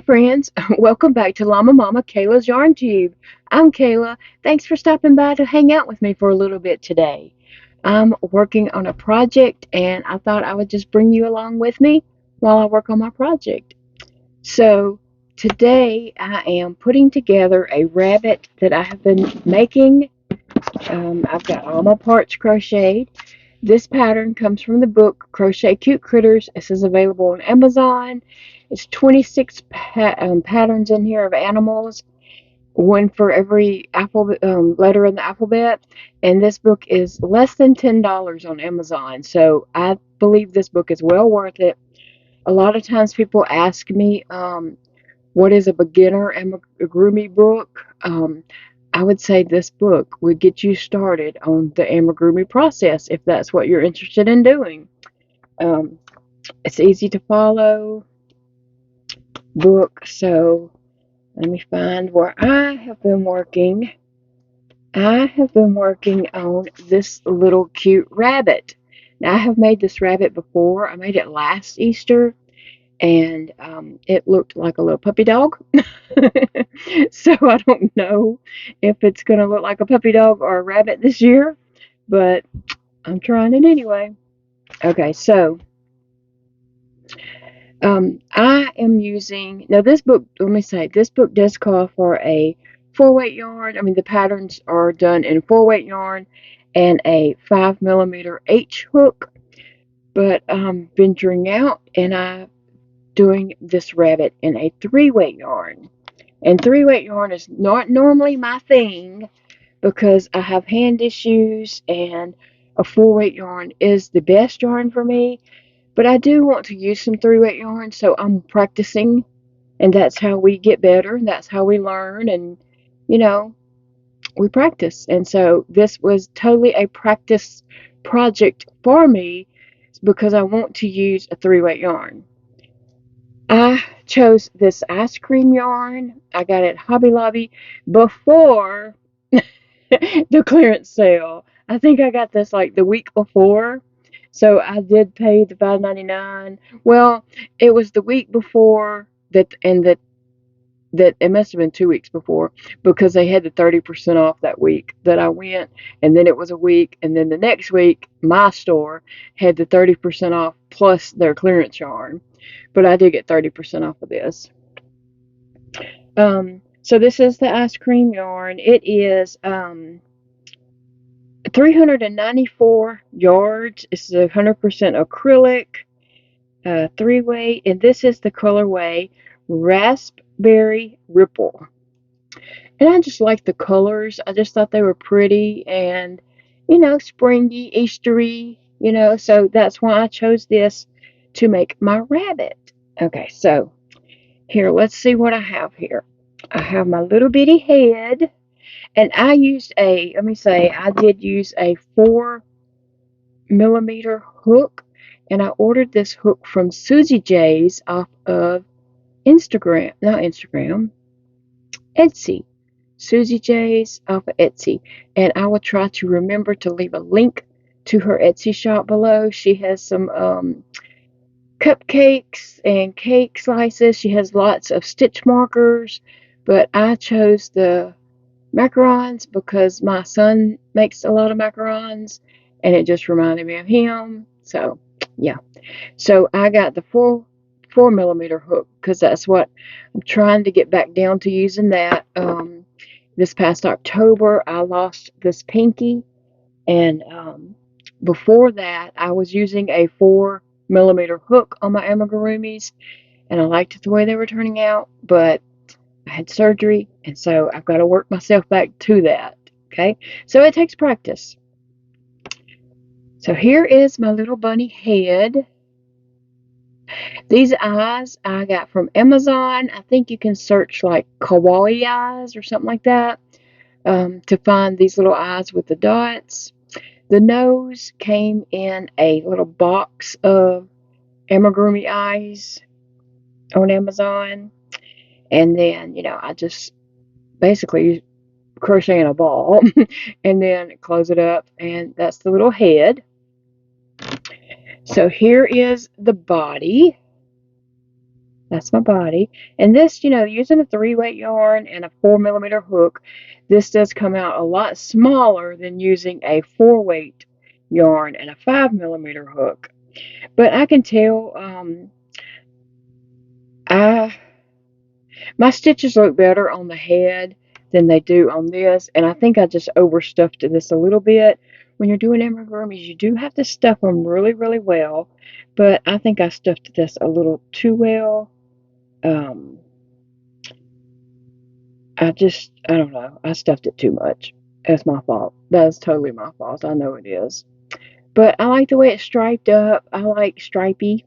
friends, welcome back to Llama Mama Kayla's Yarn Tube. I'm Kayla. Thanks for stopping by to hang out with me for a little bit today. I'm working on a project and I thought I would just bring you along with me while I work on my project. So today I am putting together a rabbit that I have been making. I've got all my parts crocheted. This pattern comes from the book Crochet Cute Critters. This is available on Amazon. It's 26 patterns in here of animals, one for every letter in the alphabet. And this book is less than $10 on Amazon. So I believe this book is well worth it. A lot of times people ask me, what is a beginner amigurumi book? I would say this book would get you started on the amigurumi process if that's what you're interested in doing. Um, it's easy to follow book, so let me find where I have been working. I have been working on this little cute rabbit. Now, I have made this rabbit before. I made it last Easter, and it looked like a little puppy dog. So I don't know if it's going to look like a puppy dog or a rabbit this year, but I'm trying it anyway. Okay, so I am using, now this book, let me say, this book does call for a 4-weight yarn. I mean, the patterns are done in 4-weight yarn and a 5mm H hook, but I'm venturing out and I'm doing this rabbit in a 3-weight yarn. And 3-weight yarn is not normally my thing because I have hand issues and a 4-weight yarn is the best yarn for me. But I do want to use some 3-weight yarn, so I'm practicing, and that's how we get better, and that's how we learn, and, you know, we practice. And so this was totally a practice project for me because I want to use a 3-weight yarn. I chose this ice cream yarn. I got it at Hobby Lobby before the clearance sale. I think I got this like the week before. So I did pay the $5.99. Well, it was the week before that, and that it must have been 2 weeks before because they had the 30% off that week that I went, and then it was a week, and then the next week my store had the 30% off plus their clearance yarn. But I did get 30% off of this. So this is the ice cream yarn. It is 394 yards. This is 100% acrylic, 3-weight, and this is the colorway Raspberry Ripple. And I just like the colors. I just thought they were pretty and, springy, Eastery, so that's why I chose this to make my rabbit. Okay, so here, let's see what I have here. I have my little bitty head. And I used I did use a 4mm hook, and I ordered this hook from Susie J's off of Etsy. Susie J's off of Etsy. And I will try to remember to leave a link to her Etsy shop below. She has some cupcakes and cake slices. She has lots of stitch markers, but I chose the macarons because my son makes a lot of macarons and it just reminded me of him. So yeah, so I got the 4mm hook because that's what I'm trying to get back down to using. That this past October I lost this pinky, and before that I was using a 4mm hook on my amigurumis, and I liked the way they were turning out, but I had surgery, and so I've got to work myself back to that. Okay, so it takes practice. So here is my little bunny head. These eyes I got from Amazon. I think you can search like Kawaii eyes or something like that to find these little eyes with the dots. The nose came in a little box of amigurumi eyes on Amazon. And then, I just basically crochet in a ball and then close it up, and that's the little head. So here is the body. That's my body. And this, you know, using a 3-weight yarn and a 4mm hook, this does come out a lot smaller than using a 4-weight yarn and a 5mm hook. But I can tell, I my stitches look better on the head than they do on this, and I think I just overstuffed this a little bit. When you're doing amigurumis, you do have to stuff them really, really well, but I think I stuffed this a little too well. Um, I don't know. I stuffed it too much. That's my fault. That's totally my fault. I know it is. But I like the way it's striped up. I like stripey.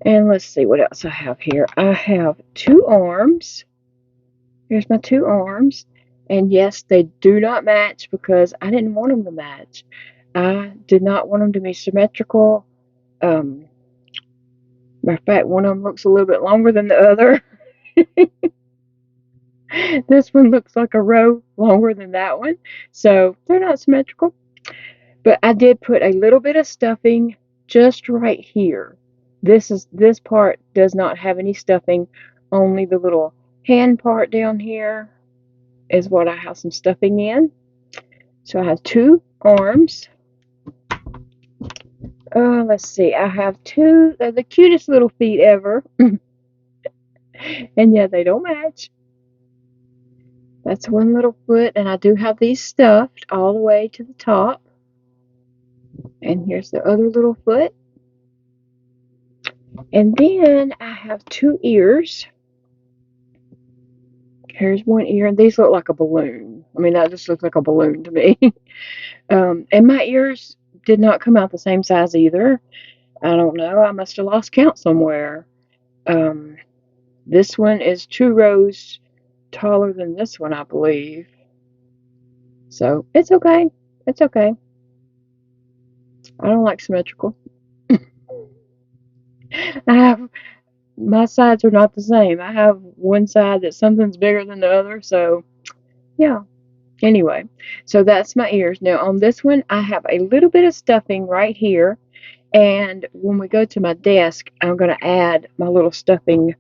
And let's see what else I have here. I have 2 arms. Here's my 2 arms. And yes, they do not match because I didn't want them to match. I did not want them to be symmetrical. Um, Matter of fact, one of them looks a little bit longer than the other. This one looks like a row longer than that one. So they're not symmetrical. But I did put a little bit of stuffing just right here. This part does not have any stuffing, only the little hand part down here is what I have some stuffing in. So I have 2 arms. Let's see, I have the cutest little feet ever. And yeah, they don't match. That's one little foot, and I do have these stuffed all the way to the top. And here's the other little foot. And then I have 2 ears. Here's one ear, and these look like a balloon. I mean, that just looks like a balloon to me. And my ears did not come out the same size either. I don't know. I must have lost count somewhere. Um, this one is 2 rows taller than this one, I believe. So it's okay. It's okay. I don't like symmetrical. I have my sides are not the same. I have one side that something's bigger than the other. So yeah. Anyway, so that's my ears. Now on this one, I have a little bit of stuffing right here. And when we go to my desk, I'm going to add my little stuffing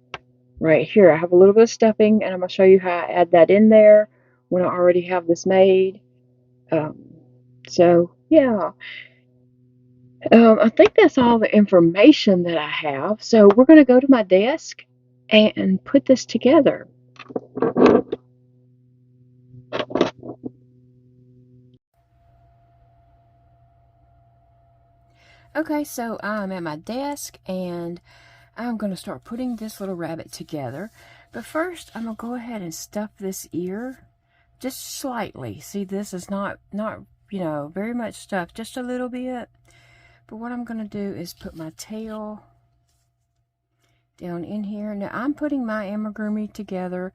right here. I have a little bit of stuffing, and I'm going to show you how I add that in there when I already have this made. Um, so, yeah. I think that's all the information that I have. So we're going to go to my desk and put this together. Okay, so I'm at my desk and I'm going to start putting this little rabbit together. But first, I'm going to go ahead and stuff this ear just slightly. See, this is not very much stuffed, just a little bit. But what I'm going to do is put my tail down in here. Now, I'm putting my amigurumi together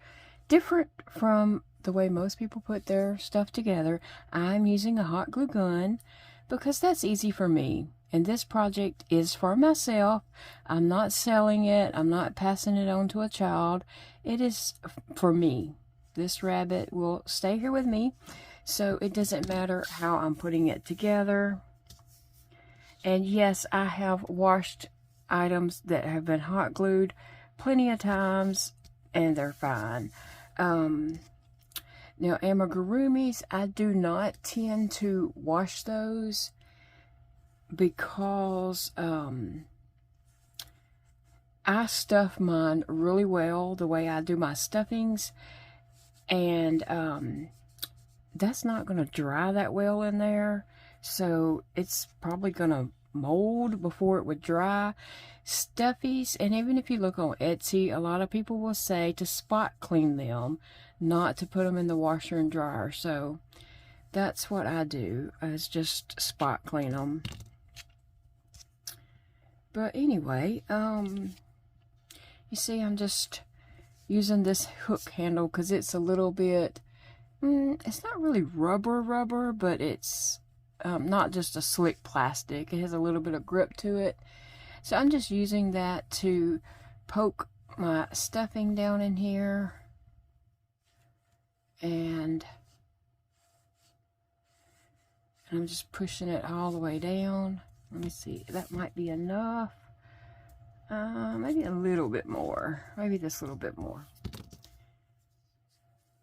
different from the way most people put their stuff together. I'm using a hot glue gun because that's easy for me. And this project is for myself. I'm not selling it. I'm not passing it on to a child. It is for me. This rabbit will stay here with me. So it doesn't matter how I'm putting it together. And yes, I have washed items that have been hot glued plenty of times, and they're fine. Now, amigurumis, I do not tend to wash those because I stuff mine really well the way I do my stuffings, and that's not going to dry that well in there, so it's probably going to mold before it would dry. Stuffies, and even if you look on Etsy, a lot of people will say to spot clean them, not to put them in the washer and dryer. So that's what I do, is just spot clean them. But anyway, you see, I'm just using this hook handle because it's a little bit, it's not really rubber, but it's not just a slick plastic. It has a little bit of grip to it. So I'm just using that to poke my stuffing down in here. And I'm just pushing it all the way down. Let me see, that might be enough. maybe a little bit more. Maybe this little bit more.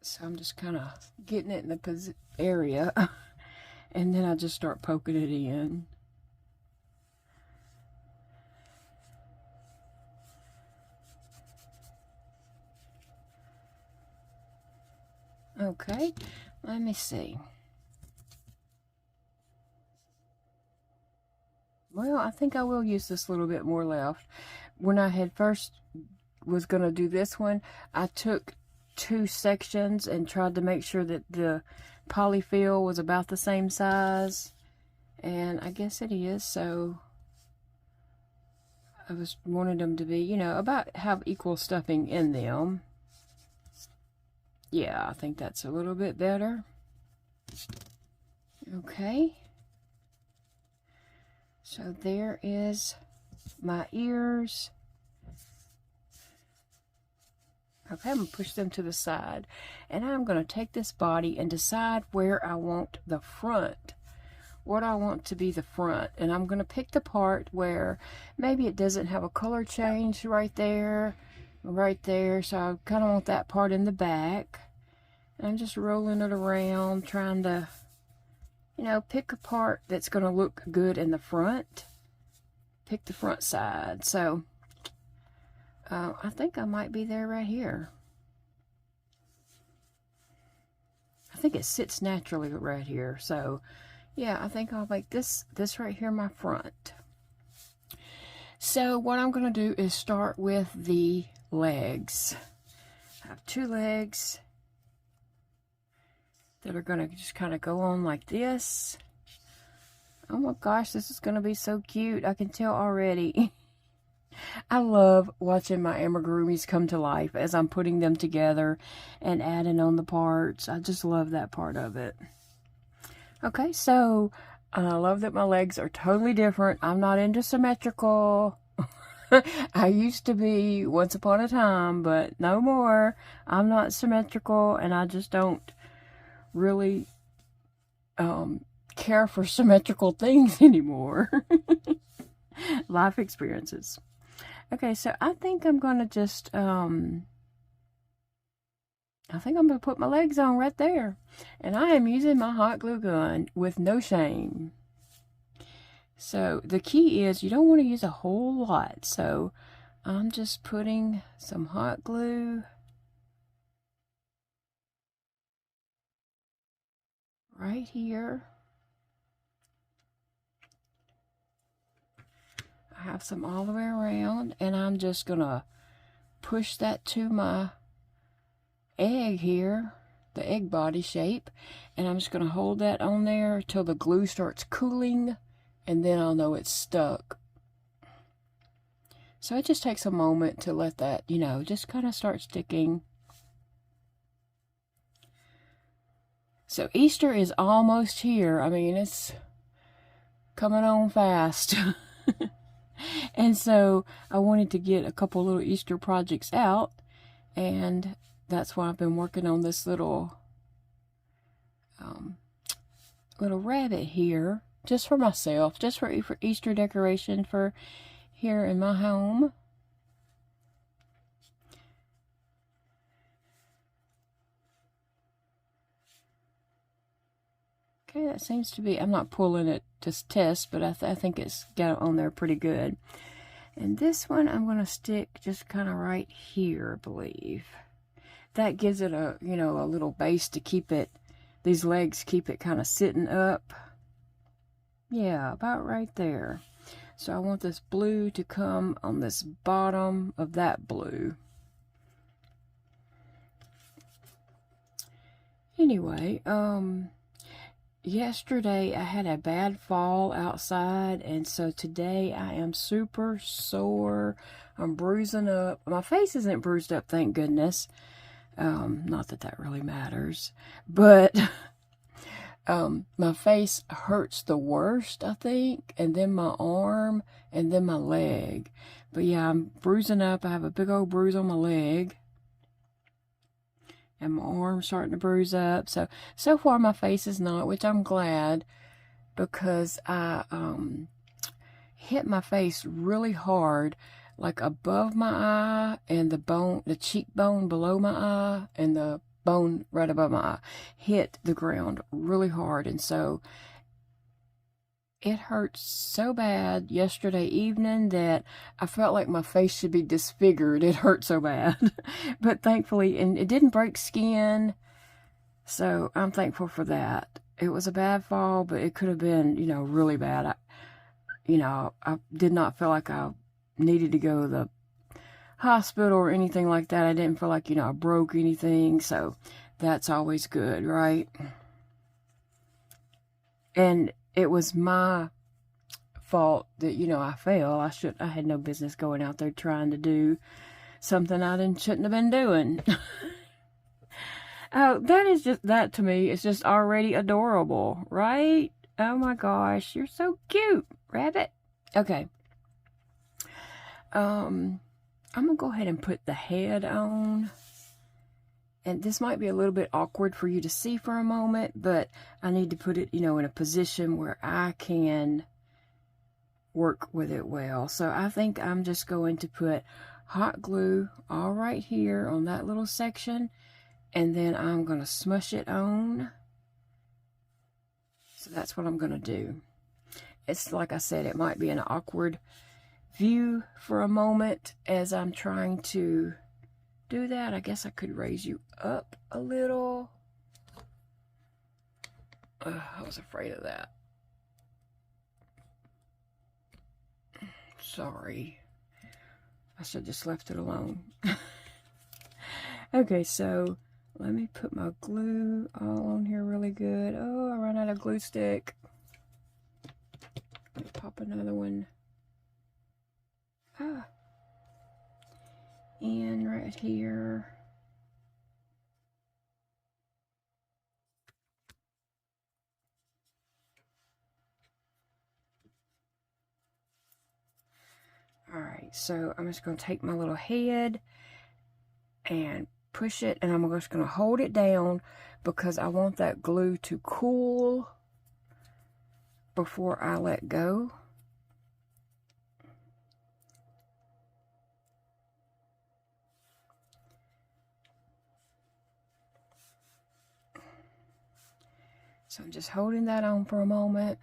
So I'm just kind of getting it in the area. And then I just start poking it in. Okay, let me see. Well, I think I will use this little bit more left. When I had first was going to do this one, I took 2 sections and tried to make sure that the polyfill was about the same size. And I guess it is, so I wanted them to be, you know, about have equal stuffing in them. Yeah, I think that's a little bit better. Okay. So there is my ears. Okay, I'm going to push them to the side. And I'm going to take this body and decide where I want the front. What I want to be the front. And I'm going to pick the part where maybe it doesn't have a color change right there. Right there. So I kind of want that part in the back. And I'm just rolling it around, trying to, you know, pick a part that's going to look good in the front. Pick the front side. So I think I might be there right here. I think it sits naturally right here. So yeah, I think I'll make this right here my front. So what I'm going to do is start with the legs. I have 2 legs that are going to just kind of go on like this. Oh my gosh, this is going to be so cute. I can tell already. I love watching my amigurumis come to life as I'm putting them together and adding on the parts. I just love that part of it. Okay, so I love that my legs are totally different. I'm not into symmetrical. I used to be once upon a time, but no more. I'm not symmetrical, and I just don't really care for symmetrical things anymore. Life experiences. Okay, so I think I'm going to just, I think I'm going to put my legs on right there. And I am using my hot glue gun with no shame. So the key is you don't want to use a whole lot. So I'm just putting some hot glue right here. I have some all the way around, and I'm just going to push that to my egg here, the egg body shape, and I'm just going to hold that on there till the glue starts cooling, and then I'll know it's stuck. So it just takes a moment to let that, you know, just kind of start sticking. So Easter is almost here. I mean, it's coming on fast. And so I wanted to get a couple little Easter projects out, and that's why I've been working on this little rabbit here, just for myself, just for Easter decoration for here in my home. Okay, that seems to be, I'm not pulling it to test, but I think it's got on there pretty good. And this one I'm going to stick just kind of right here, I believe. That gives it a, you know, a little base to keep it, these legs keep it kind of sitting up. Yeah, about right there. So I want this blue to come on this bottom of that blue. Anyway, yesterday I had a bad fall outside, and so today I am super sore. I'm bruising up. My face isn't bruised up, thank goodness. Not that that really matters, but my face hurts the worst, I think, and then my arm, and then my leg. But yeah, I'm bruising up. I have a big old bruise on my leg. And my arm's starting to bruise up. So far my face is not, which I'm glad, because I hit my face really hard like above my eye, and the cheekbone below my eye, and the bone right above my eye hit the ground really hard. And so it hurt so bad yesterday evening that I felt like my face should be disfigured. It hurt so bad. But thankfully, and it didn't break skin, so I'm thankful for that. It was a bad fall, but it could have been, really bad. I did not feel like I needed to go to the hospital or anything like that. I didn't feel like, I broke anything, so that's always good, right? And it was my fault that, I fell. I had no business going out there trying to do something I shouldn't have been doing. Oh, that to me is just already adorable, right? Oh my gosh, you're so cute, rabbit. Okay. I'm gonna go ahead and put the head on. And this might be a little bit awkward for you to see for a moment, but I need to put it, in a position where I can work with it well. So I think I'm just going to put hot glue all right here on that little section, and then I'm going to smush it on. So that's what I'm going to do. It's like I said, it might be an awkward view for a moment as I'm trying to do that. I guess I could raise you up a little. I was afraid of that. Sorry. I should have just left it alone. Okay, so let me put my glue all on here really good. Oh, I ran out of glue stick. Let me pop another one. In right here. Alright, so I'm just going to take my little head and push it, and I'm just going to hold it down because I want that glue to cool before I let go. So I'm just holding that on for a moment.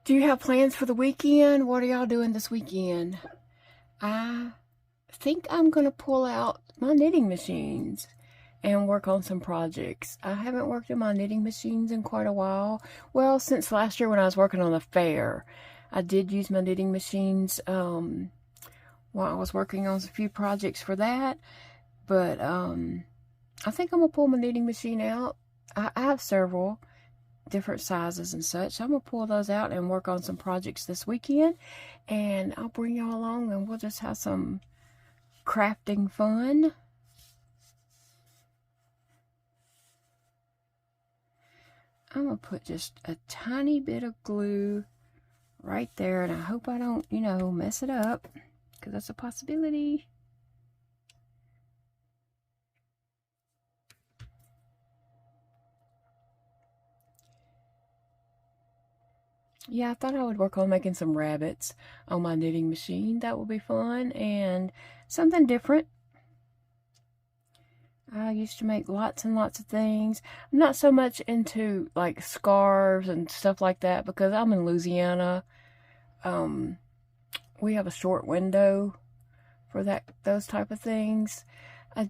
Do you have plans for the weekend? What are y'all doing this weekend? I think I'm going to pull out my knitting machines and work on some projects. I haven't worked on my knitting machines in quite a while. Well, since last year when I was working on the fair. I did use my knitting machines while I was working on a few projects for that. But I think I'm going to pull my knitting machine out. I have several different sizes and such. So I'm going to pull those out and work on some projects this weekend. And I'll bring y'all along and we'll just have some crafting fun. I'm going to put just a tiny bit of glue right there. And I hope I don't, mess it up. Because that's a possibility. Yeah, I thought I would work on making some rabbits on my knitting machine. That would be fun and something different. I used to make lots and lots of things. I'm not so much into like scarves and stuff like that because I'm in Louisiana. We have a short window for those type of things. I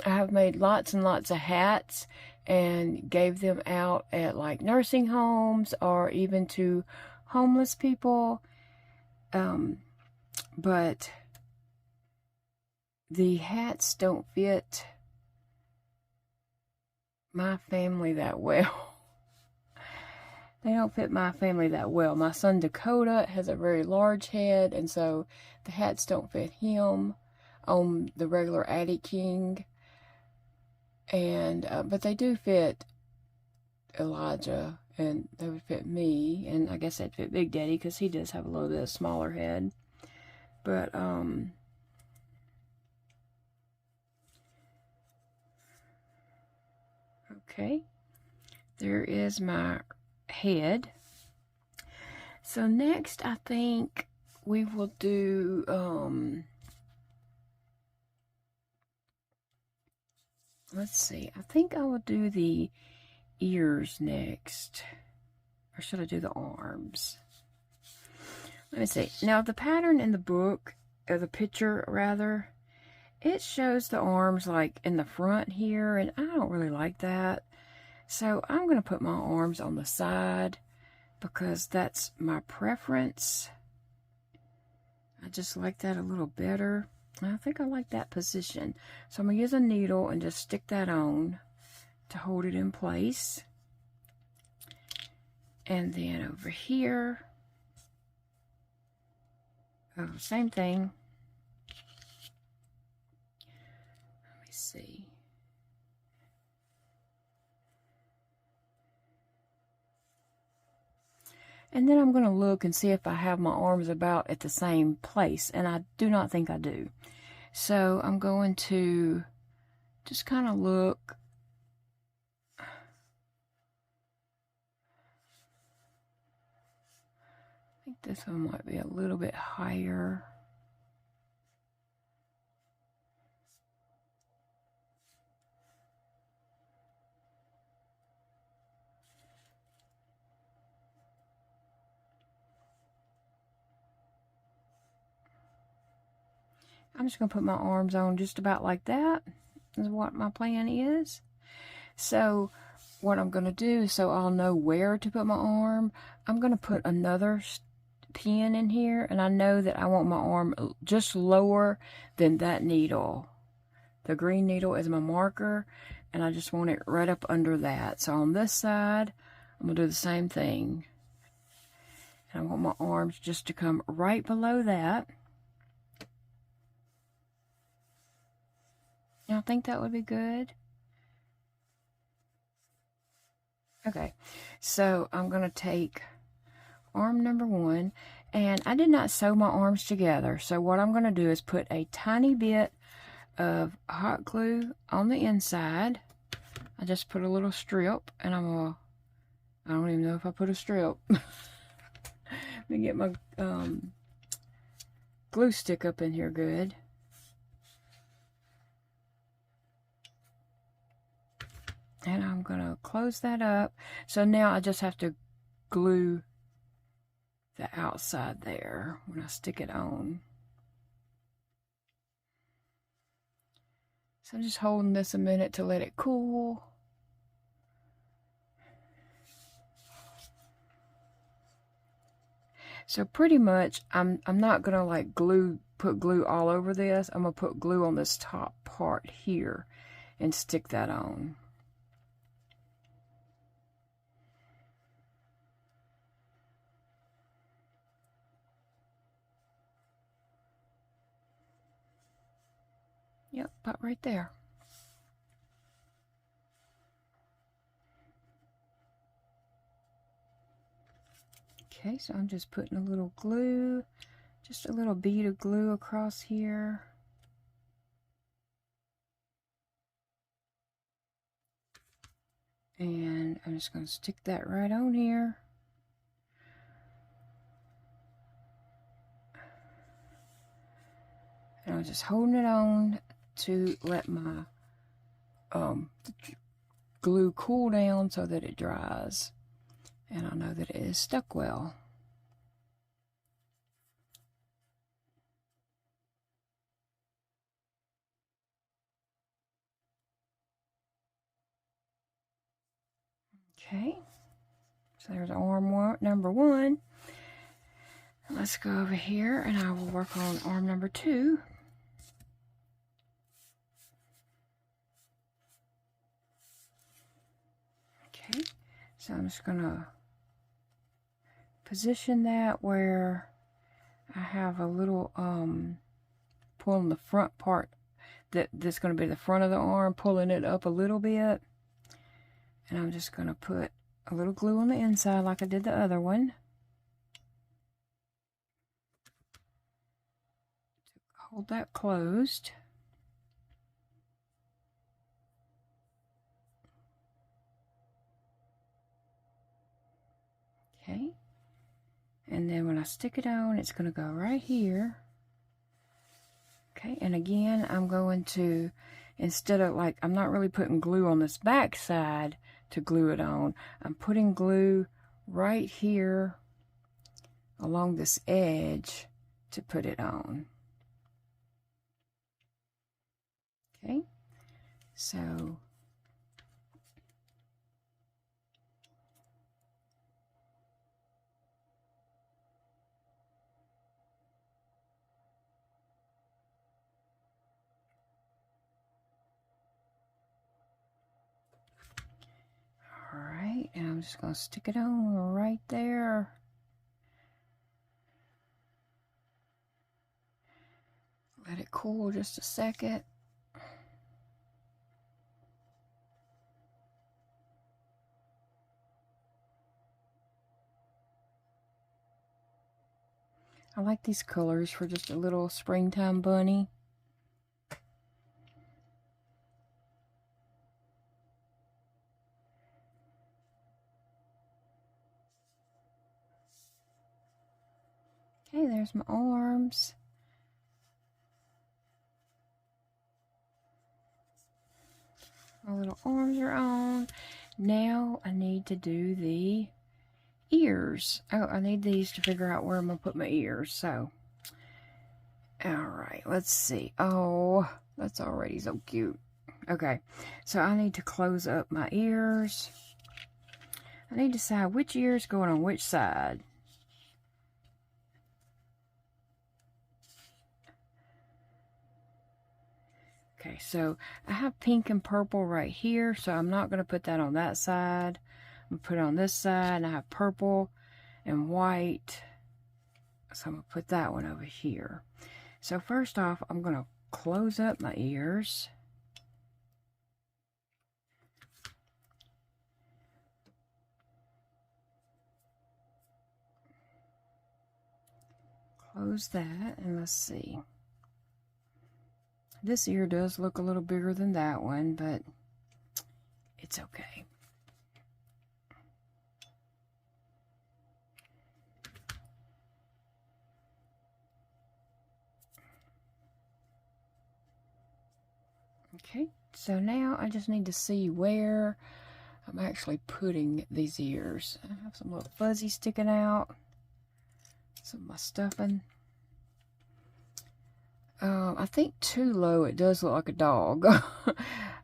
have made lots and lots of hats and gave them out at like nursing homes or even to homeless people. But the hats don't fit my family that well. They don't fit my family that well. My son Dakota has a very large head, and so the hats don't fit him on the regular Addie King. And but they do fit Elijah, and they would fit me, and I guess they'd fit Big Daddy because he does have a little bit of smaller head. But okay, there is my head. So next I think we will do let's see, I think I will do the ears next. Or should I do the arms? Let me see. Now the pattern in the book, or the picture rather, it shows the arms like in the front here, and I don't really like that. So I'm going to put my arms on the side because that's my preference. I just like that a little better. I think I like that position. So I'm going to use a needle and just stick that on to hold it in place. And then over here, oh, same thing. Let me see. And then I'm going to look and see if I have my arms about at the same place. And I do not think I do. So I'm going to just kind of look. I think this one might be a little bit higher. I'm just going to put my arms on just about like that, is what my plan is. So what I'm going to do, so I'll know where to put my arm, I'm going to put another pin in here, and I know that I want my arm just lower than that needle. The green needle is my marker, and I just want it right up under that. So on this side, I'm going to do the same thing. And I want my arms just to come right below that. I think that would be good. Okay, so I'm going to take arm number 1, and I did not sew my arms together. So what I'm going to do is put a tiny bit of hot glue on the inside. I just put a little strip, and I don't even know if I put a strip. Let me get my glue stick up in here good. And I'm going to close that up. So now I just have to glue the outside there when I stick it on. So I'm just holding this a minute to let it cool. So pretty much I'm not going to like put glue all over this. I'm going to put glue on this top part here and stick that on. Yep, about right there. Okay, so I'm just putting a little glue, just a little bead of glue across here. And I'm just going to stick that right on here. And I'm just holding it on to let my glue cool down so that it dries. And I know that it is stuck well. Okay, so there's arm number 1. Let's go over here and I will work on arm number 2. Okay, so I'm just gonna position that where I have a little pulling the front part that's going to be the front of the arm, pulling it up a little bit. And I'm just going to put a little glue on the inside like I did the other one. Hold that closed. And then when I stick it on, it's going to go right here. Okay, and again, I'm going to, instead of like, I'm not really putting glue on this back side to glue it on. I'm putting glue right here along this edge to put it on. Okay, so alright, and I'm just going to stick it on right there. Let it cool just a second. I like these colors for just a little springtime bunny. Okay, there's my arms. My little arms are on. Now I need to do the ears. Oh, I need these to figure out where I'm going to put my ears. So, alright, let's see. Oh, that's already so cute. Okay, so I need to close up my ears. I need to decide which ear is going on which side. Okay, so I have pink and purple right here, so I'm not going to put that on that side. I'm going to put it on this side, and I have purple and white. So I'm going to put that one over here. So first off, I'm going to close up my ears. Close that, and let's see. This ear does look a little bigger than that one, but it's okay. Okay, so now I just need to see where I'm actually putting these ears. I have some little fuzzy sticking out. Some of my stuffing. I think too low, it does look like a dog.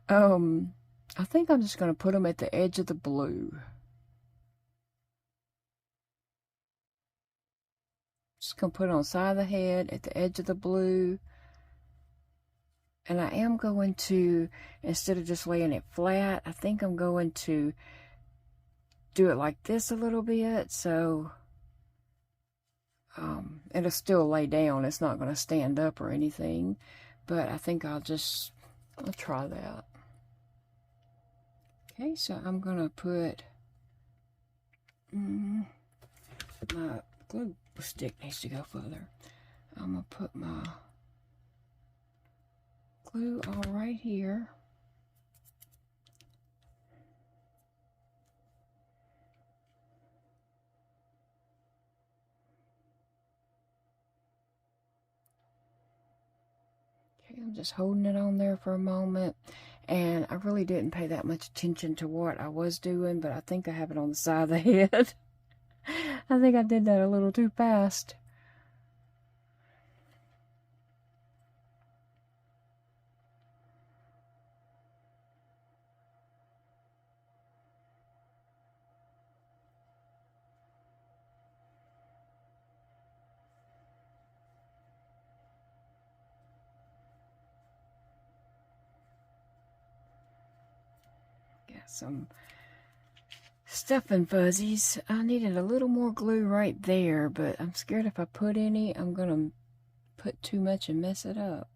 I think I'm just going to put them at the edge of the blue. Just going to put it on the side of the head at the edge of the blue. And I am going to, instead of just laying it flat, I think I'm going to do it like this a little bit. So it'll still lay down. It's not going to stand up or anything. But I think I'll try that. Okay, so I'm going to put, my glue stick needs to go further. I'm going to put my glue all right here. Okay, I'm just holding it on there for a moment. And I really didn't pay that much attention to what I was doing, but I think I have it on the side of the head. I think I did that a little too fast. Got some stuffing fuzzies. I needed a little more glue right there, but I'm scared if I put any, I'm going to put too much and mess it up.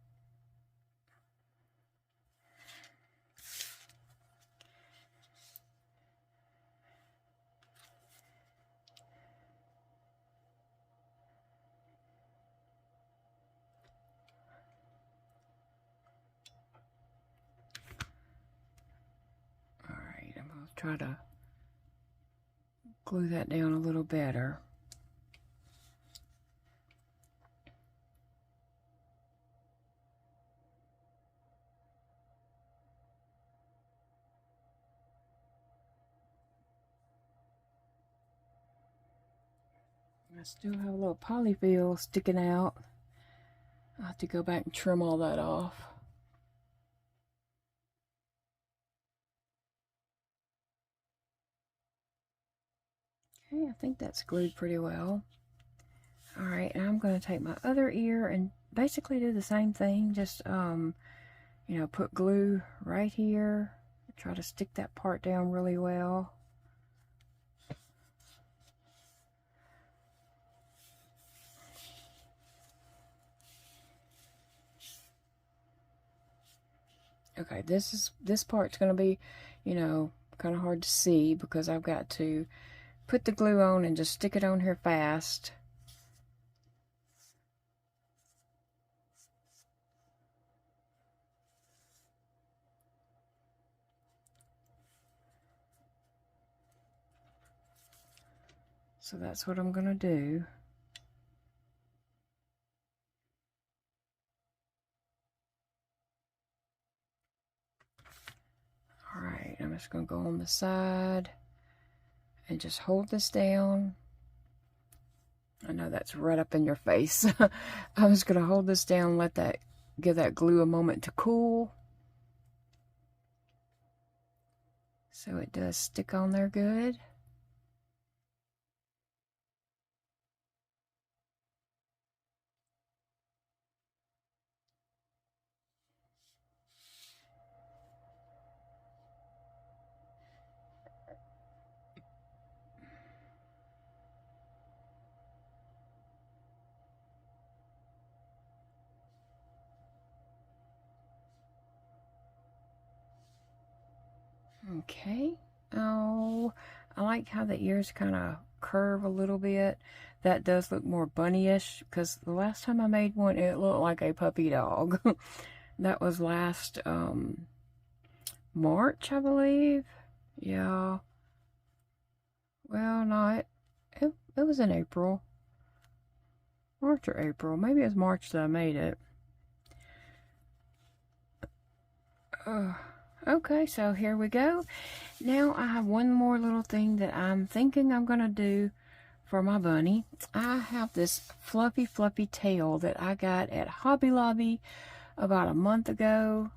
Alright, I'm going to try to glue that down a little better. I still have a little polyfill sticking out. I'll have to go back and trim all that off. Okay, I think that's glued pretty well. Alright, and I'm going to take my other ear and basically do the same thing. Just, you know, put glue right here. Try to stick that part down really well. Okay, this part's going to be, you know, kind of hard to see because I've got to put the glue on and just stick it on here fast. So that's what I'm going to do. Alright, I'm just going to go on the side and just hold this down. I know that's right up in your face. I'm just going to hold this down, let that, give that glue a moment to cool. So it does stick on there good. Okay. Oh, I like how the ears kind of curve a little bit. That does look more bunny-ish because the last time I made one, it looked like a puppy dog. That was last March, I believe. Yeah. Well, not. It was in April. March or April. Maybe it was March that I made it. Okay, so here we go. Now I have one more little thing that I'm thinking I'm going to do for my bunny. I have this fluffy tail that I got at Hobby Lobby about a month ago.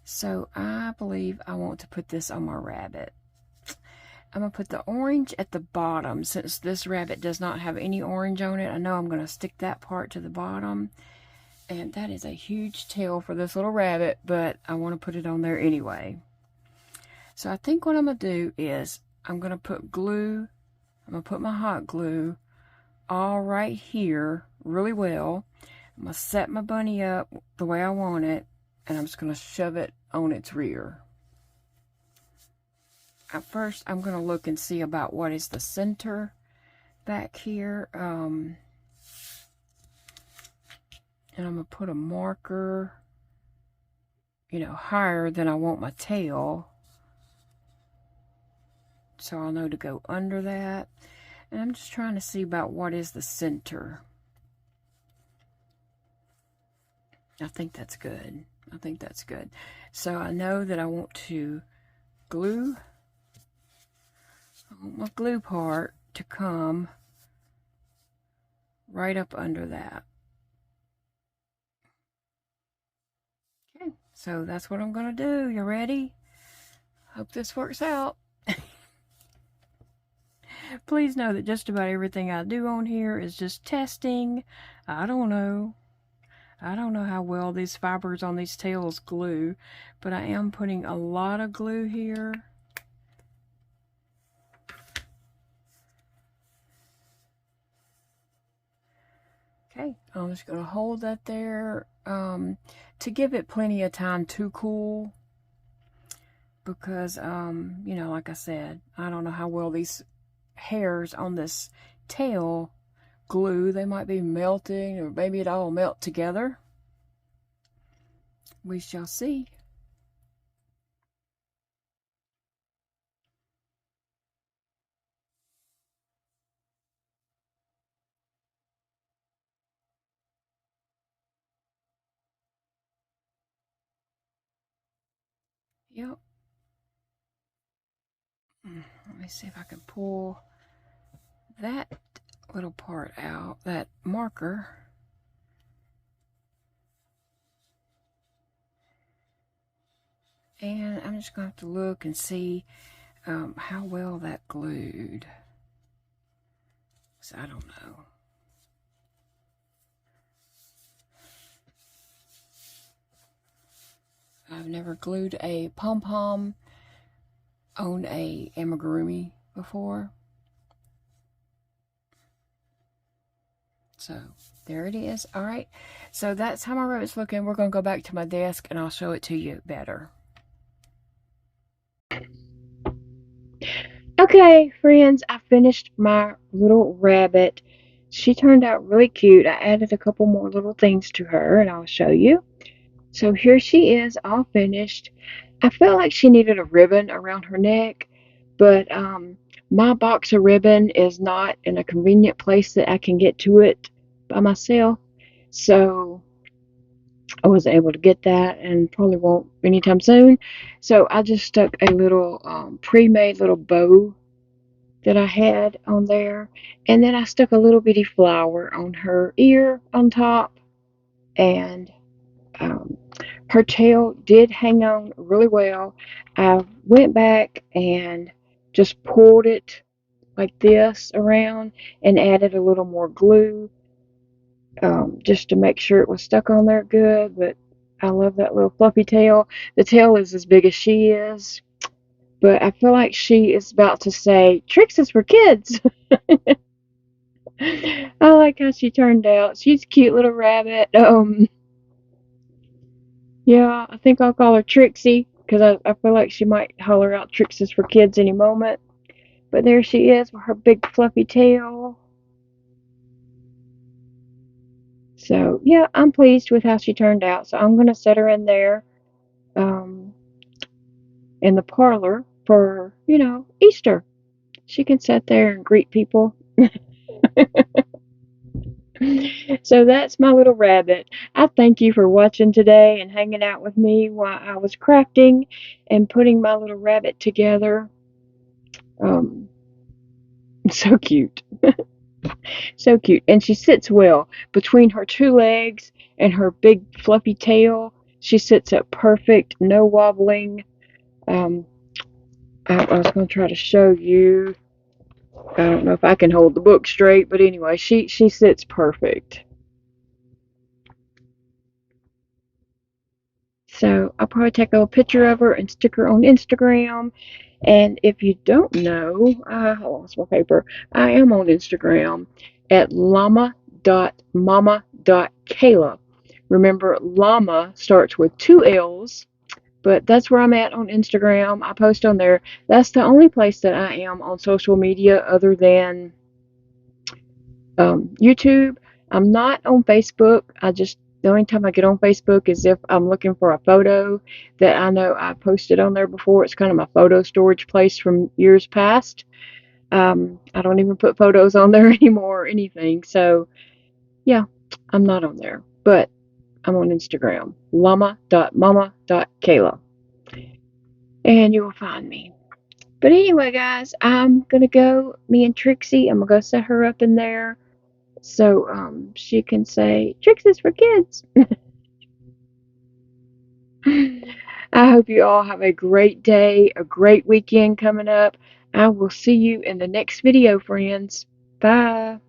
So I believe I want to put this on my rabbit. I'm going to put the orange at the bottom since this rabbit does not have any orange on it. I know I'm going to stick that part to the bottom. And that is a huge tail for this little rabbit, but I want to put it on there anyway. So I think what I'm going to do is I'm going to put glue. I'm going to put my hot glue all right here really well. I'm going to set my bunny up the way I want it, and I'm just going to shove it on its rear. At first, I'm going to look and see about what is the center back here. And I'm going to put a marker, you know, higher than I want my tail. So I'll know to go under that. And I'm just trying to see about what is the center. I think that's good. I think that's good. So I know that I want to glue. I want my glue part to come right up under that. Okay, so that's what I'm going to do. You ready? Hope this works out. Please know that just about everything I do on here is just testing. I don't know. I don't know how well these fibers on these tails glue, but I am putting a lot of glue here. Okay, I'm just going to hold that there to give it plenty of time to cool because, you know, like I said, I don't know how well these hairs on this tail glue. They might be melting or maybe it all melt together. We shall see. Yep. Let me see if I can pull that little part out, that marker. And I'm just going to have to look and see how well that glued. So I don't know. I've never glued a pom-pom on a amigurumi before. So there it is. All right. So that's how my rabbit's looking. We're going to go back to my desk and I'll show it to you better. Okay, friends, I finished my little rabbit. She turned out really cute. I added a couple more little things to her, and I'll show you. So here she is, all finished. I felt like she needed a ribbon around her neck, but my box of ribbon is not in a convenient place that I can get to it by myself. So I wasn't able to get that and probably won't anytime soon. So I just stuck a little pre-made little bow that I had on there. And then I stuck a little bitty flower on her ear on top. And her tail did hang on really well. I went back and just pulled it like this around and added a little more glue just to make sure it was stuck on there good. But I love that little fluffy tail. The tail is as big as she is. But I feel like she is about to say, "Tricks is for kids." I like how she turned out. She's a cute little rabbit. Yeah, I think I'll call her Trixie because I feel like she might holler out "Tricks is for kids" any moment. But there she is with her big fluffy tail. So yeah, I'm pleased with how she turned out. So I'm gonna set her in there, um, in the parlor for Easter. She can sit there and greet people. So that's my little rabbit. I thank you for watching today and hanging out with me while I was crafting and putting my little rabbit together. Um, so cute. So cute. And she sits well between her two legs and her big fluffy tail. She sits up perfect, no wobbling. Um, I was going to try to show you. I don't know if I can hold the book straight, but anyway, she sits perfect. So I'll probably take a little picture of her and stick her on Instagram. And if you don't know, I lost my paper. I am on Instagram at llama.mama.kayla. Remember, llama starts with two L's, but that's where I'm at on Instagram. I post on there. That's the only place that I am on social media other than YouTube. I'm not on Facebook. The only time I get on Facebook is if I'm looking for a photo that I know I posted on there before. It's kind of my photo storage place from years past. I don't even put photos on there anymore or anything. So yeah, I'm not on there, but I'm on Instagram, llama.mama.kayla, and you will find me. But anyway, guys, I'm gonna go. Me and Trixie, I'm gonna go set her up in there so she can say "Tricks is for kids." I hope you all have a great day, a great weekend coming up. I will see you in the next video, friends. Bye.